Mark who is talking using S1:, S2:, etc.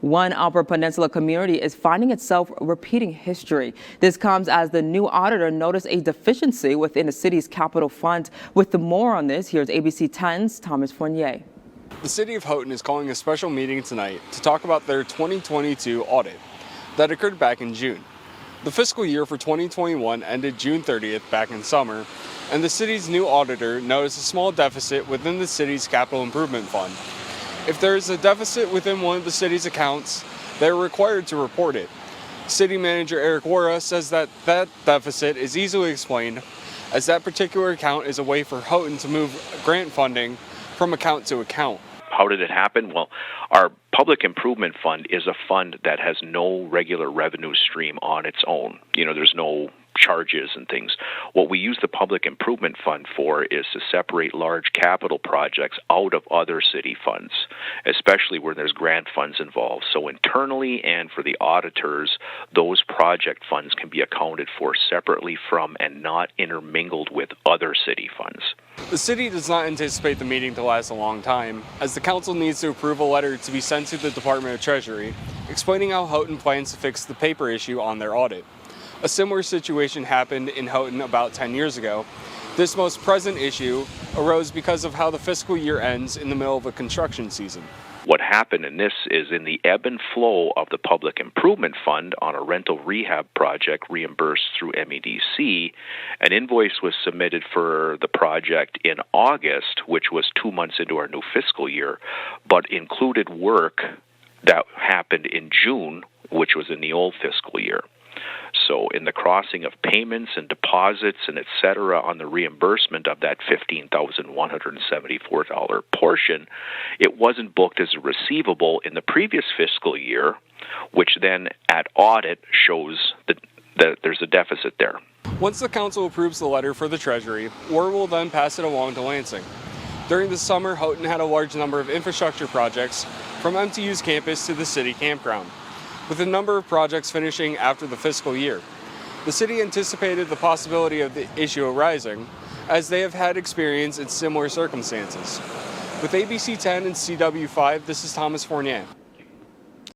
S1: One Upper Peninsula community is finding itself repeating history. This comes as the new auditor noticed a deficiency within the city's capital fund. With more on this, here's ABC 10's Thomas Fournier.
S2: The City of Houghton is calling a special meeting tonight to talk about their 2022 audit that occurred back in June. The fiscal year for 2021 ended June 30th back in summer, and the city's new auditor noticed a small deficit within the city's capital improvement fund. If there is a deficit within one of the city's accounts, they are required to report it. City Manager Eric Wara says that deficit is easily explained, as that particular account is a way for Houghton to move grant funding from account to account.
S3: How did it happen? Well, our public improvement fund is a fund that has no regular revenue stream on its own. There's no charges and things. What we use the public improvement fund for is to separate large capital projects out of other city funds, especially where there's grant funds involved. So internally and for the auditors, those project funds can be accounted for separately from and not intermingled with other city funds.
S2: The city does not anticipate the meeting to last a long time, as the council needs to approve a letter to be sent to the Department of Treasury explaining how Houghton plans to fix the paper issue on their audit. A similar situation happened in Houghton about 10 years ago. This most present issue arose because of how the fiscal year ends in the middle of a construction season.
S3: What happened in this is in the ebb and flow of the public improvement fund on a rental rehab project reimbursed through MEDC, an invoice was submitted for the project in August, which was 2 months into our new fiscal year, but included work that happened in June, which was in the old fiscal year. So in the crossing of payments and deposits and et cetera on the reimbursement of that $15,174 portion, it wasn't booked as a receivable in the previous fiscal year, which then at audit shows that there's a deficit there.
S2: Once the council approves the letter for the Treasury, Wara will then pass it along to Lansing. During the summer, Houghton had a large number of infrastructure projects from MTU's campus to the city campground, with a number of projects finishing after the fiscal year. The city anticipated the possibility of the issue arising, as they have had experience in similar circumstances. With ABC 10 and CW5, this is Thomas Fournier.